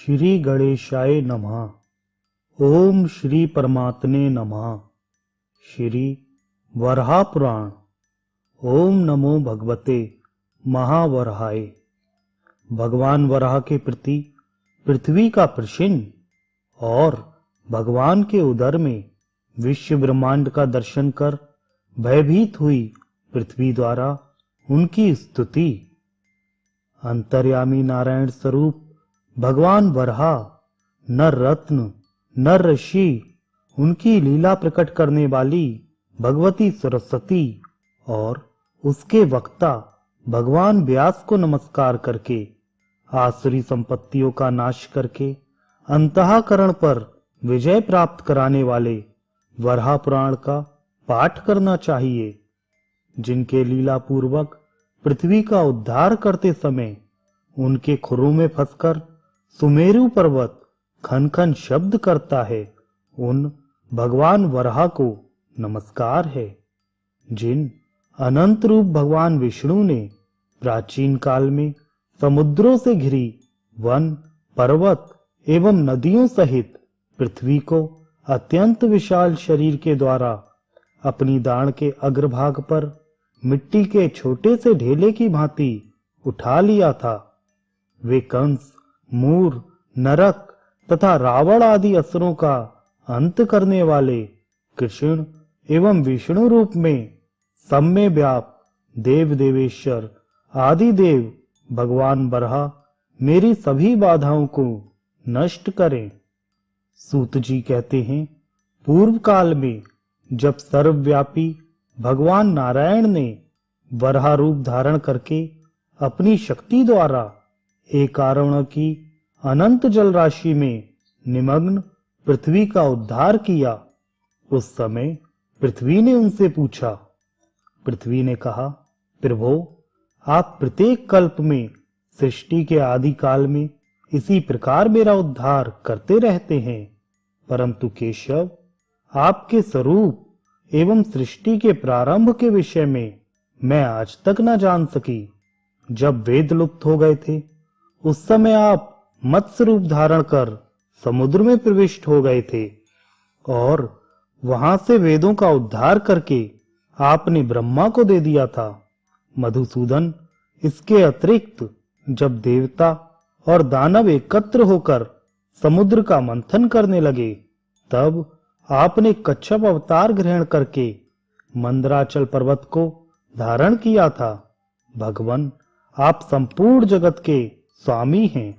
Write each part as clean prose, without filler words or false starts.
श्री गणेशाय नमः। ओम श्री परमात्मने नमः। श्री वराह पुराण। ओम नमो भगवते महावराहाय। भगवान वराह के प्रति पृथ्वी का प्रश्न और भगवान के उदर में विश्व ब्रह्मांड का दर्शन कर भयभीत हुई पृथ्वी द्वारा उनकी स्तुति। अंतर्यामी नारायण स्वरूप भगवान वराह नर रत्न नर ऋषि, उनकी लीला प्रकट करने वाली भगवती सरस्वती और उसके वक्ता भगवान व्यास को नमस्कार करके आसुरी संपत्तियों का नाश करके अंतःकरण पर विजय प्राप्त कराने वाले वराह पुराण का पाठ करना चाहिए, जिनके लीला पूर्वक पृथ्वी का उद्धार करते समय उनके खुरों में फंसकर सुमेरु पर्वत खन खन शब्द करता है। उन भगवान वराह को नमस्कार है, जिन अनंत रूप भगवान विष्णु ने प्राचीन काल में समुद्रों से घिरी वन पर्वत एवं नदियों सहित पृथ्वी को अत्यंत विशाल शरीर के द्वारा अपनी दाढ़ के अग्रभाग पर मिट्टी के छोटे से ढेले की भांति उठा लिया था। वे कंस, मूर, नरक तथा रावण आदि असुरों का अंत करने वाले कृष्ण एवं विष्णु रूप में सब में व्याप देव देवेश्वर आदि देव भगवान वराह मेरी सभी बाधाओं को नष्ट करें। सूत जी कहते हैं, पूर्व काल में जब सर्वव्यापी भगवान नारायण ने वराह रूप धारण करके अपनी शक्ति द्वारा एकारण की अनंत जल राशि में निमग्न पृथ्वी का उद्धार किया, उस समय पृथ्वी ने उनसे पूछा। पृथ्वी ने कहा, प्रभो, आप प्रत्येक कल्प में सृष्टि के आदि काल में इसी प्रकार मेरा उद्धार करते रहते हैं, परंतु केशव, आपके स्वरूप एवं सृष्टि के प्रारंभ के विषय में मैं आज तक न जान सकी। जब वेद लुप्त हो गए थे, उस समय आप मत्स्य रूप धारण कर समुद्र में प्रविष्ट हो गए थे और वहां से वेदों का उद्धार करके आपने ब्रह्मा को दे दिया था। मधुसूदन, इसके अतिरिक्त जब देवता और दानव एकत्र होकर समुद्र का मंथन करने लगे, तब आपने कच्छप अवतार ग्रहण करके मंदराचल पर्वत को धारण किया था। भगवान, आप संपूर्ण जगत के स्वामी हैं।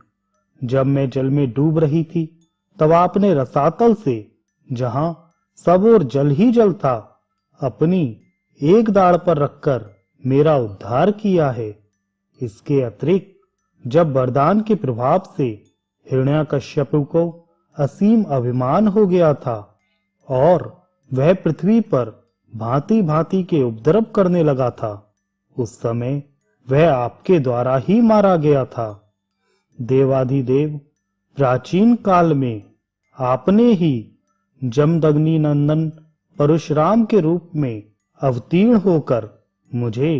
जब मैं जल में डूब रही थी, तब आपने रसातल से, जहां सब और जल ही जल था, अपनी एक दाढ़ पर रखकर मेरा उद्धार किया है। इसके अतिरिक्त जब वरदान के प्रभाव से हिरण्याकश्यप को असीम अभिमान हो गया था और वह पृथ्वी पर भांति भांति के उपद्रव करने लगा था, उस समय वह आपके द्वारा ही मारा गया था। देवाधिदेव प्राचीन काल में आपने ही जमदग्नि नंदन परशुराम के रूप में अवतीर्ण होकर मुझे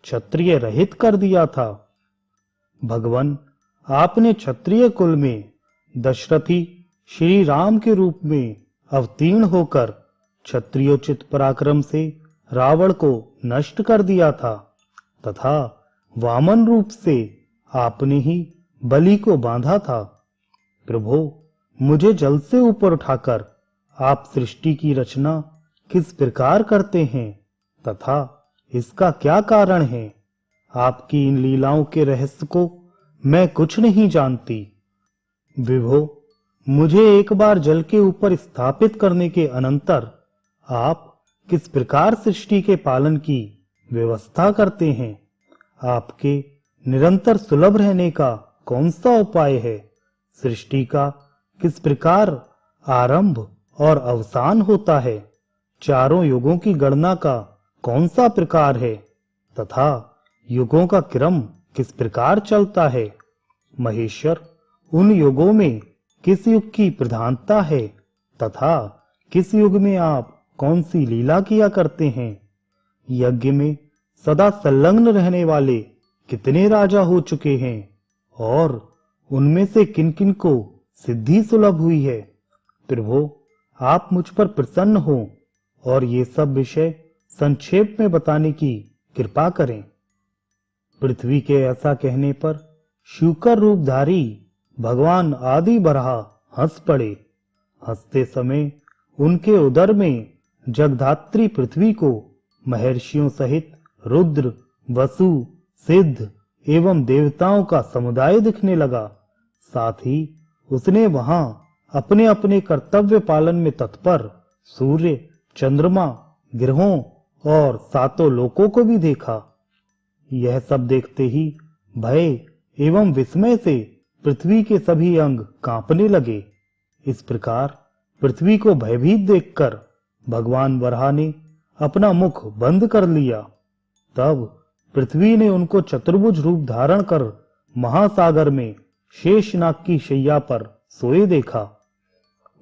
क्षत्रिय रहित कर दिया था। भगवान, आपने क्षत्रिय कुल में दशरथी श्री राम के रूप में अवतीर्ण होकर क्षत्रियोचित पराक्रम से रावण को नष्ट कर दिया था, तथा वामन रूप से आपने ही बलि को बांधा था। प्रभो, मुझे जल से ऊपर उठाकर आप सृष्टि की रचना किस प्रकार करते हैं तथा इसका क्या कारण है? आपकी इन लीलाओं के रहस्य को मैं कुछ नहीं जानती। विभो, मुझे एक बार जल के ऊपर स्थापित करने के अनंतर आप किस प्रकार सृष्टि के पालन की व्यवस्था करते हैं? आपके निरंतर सुलभ रहने का कौन सा उपाय है? सृष्टि का किस प्रकार आरंभ और अवसान होता है? चारों युगों की गणना का कौन सा प्रकार है तथा युगों का क्रम किस प्रकार चलता है? महेश्वर, उन युगों में किस युग की प्रधानता है तथा किस युग में आप कौन सी लीला किया करते हैं? यज्ञ में सदा संलग्न रहने वाले कितने राजा हो चुके हैं और उनमें से किन किन को सिद्धि सुलभ हुई है। प्रभु, आप मुझ पर प्रसन्न हो और ये सब विषय संक्षेप में बताने की कृपा करें। पृथ्वी के ऐसा कहने पर शूकर रूपधारी भगवान आदि बराह हंस पड़े। हंसते समय उनके उदर में जगधात्री पृथ्वी को महर्षियों सहित रुद्र, वसु, सिद्ध एवं देवताओं का समुदाय दिखने लगा। साथ ही उसने वहां अपने अपने कर्तव्य पालन में तत्पर सूर्य, चंद्रमा, ग्रहों और सातों लोकों को भी देखा। यह सब देखते ही भय एवं विस्मय से पृथ्वी के सभी अंग कांपने लगे। इस प्रकार पृथ्वी को भयभीत देखकर भगवान वराह ने अपना मुख बंद कर लिया। तब पृथ्वी ने उनको चतुर्भुज रूप धारण कर महासागर में शेषनाग की शैया पर सोए देखा।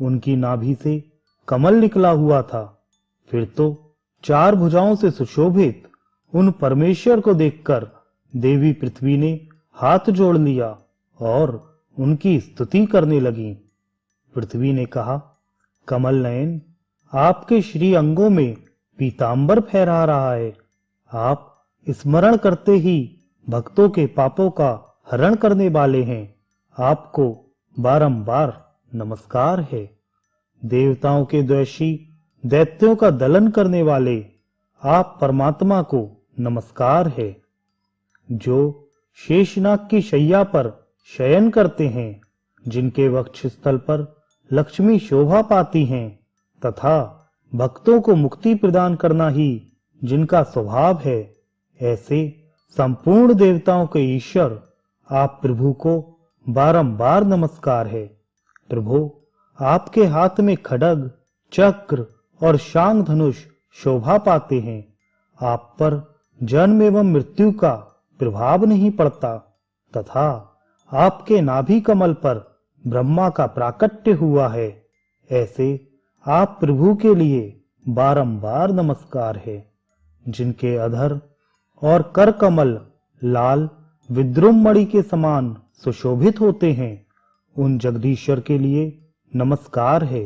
उनकी नाभि से कमल निकला हुआ था। फिर तो 4 भुजाओं से सुशोभित उन परमेश्वर को देखकर देवी पृथ्वी ने हाथ जोड़ लिया और उनकी स्तुति करने लगी। पृथ्वी ने कहा, कमल नयन, आपके श्री अंगों में पीतांबर फहरा रहा है। आप स्मरण करते ही भक्तों के पापों का हरण करने वाले हैं। आपको बारंबार नमस्कार है। देवताओं के द्वेषी दैत्यों का दलन करने वाले आप परमात्मा को नमस्कार है। जो शेषनाग की शैया पर शयन करते हैं, जिनके वक्षस्थल पर लक्ष्मी शोभा पाती हैं तथा भक्तों को मुक्ति प्रदान करना ही जिनका स्वभाव है, ऐसे संपूर्ण देवताओं के ईश्वर आप प्रभु को बारंबार नमस्कार है। प्रभु, आपके हाथ में खड्ग, चक्र और शांग धनुष शोभा पाते हैं। आप पर जन्म एवं मृत्यु का प्रभाव नहीं पड़ता तथा आपके नाभि कमल पर ब्रह्मा का प्राकट्य हुआ है। ऐसे आप प्रभु के लिए बारंबार नमस्कार है। जिनके अधर और कर कमल लाल विद्रुम मणि के समान सुशोभित होते हैं, उन जगदीश्वर के लिए नमस्कार है।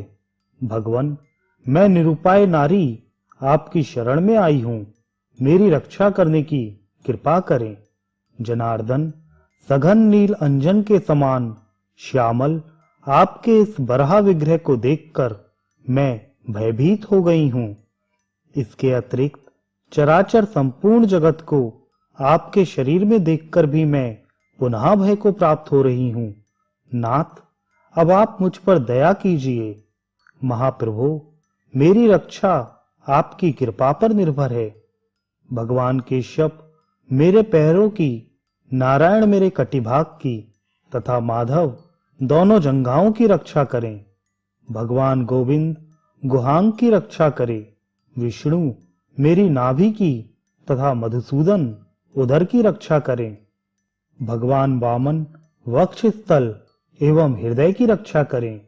भगवन, मैं निरुपाय नारी आपकी शरण में आई हूं। मेरी रक्षा करने की कृपा करें। जनार्दन, सघन नील अंजन के समान श्यामल आपके इस बराह विग्रह को देखकर मैं भयभीत हो गई हूं। इसके अतिरिक्त चराचर संपूर्ण जगत को आपके शरीर में देखकर भी मैं पुनः भय को प्राप्त हो रही हूं। नाथ, अब आप मुझ पर दया कीजिए। महाप्रभु, मेरी रक्षा आपकी कृपा पर निर्भर है। भगवान केशव मेरे पैरों की, नारायण मेरे कटिभाग की तथा माधव दोनों जंघाओं की रक्षा करें। भगवान गोविंद गुहांग की रक्षा करे। विष्णु मेरी नाभि की तथा मधुसूदन उदर की रक्षा करें। भगवान वामन वक्ष स्थल एवं हृदय की रक्षा करें।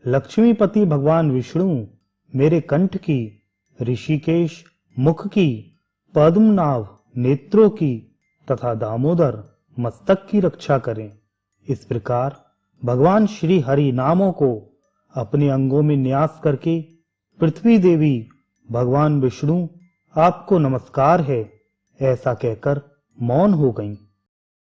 लक्ष्मीपति भगवान विष्णु मेरे कंठ की, ऋषिकेश मुख की, पद्मनाभ नेत्रों की तथा दामोदर मस्तक की रक्षा करें। इस प्रकार भगवान श्री हरि नामों को अपने अंगों में न्यास करके पृथ्वी देवी भगवान विष्णु आपको नमस्कार है ऐसा कहकर मौन हो गईं।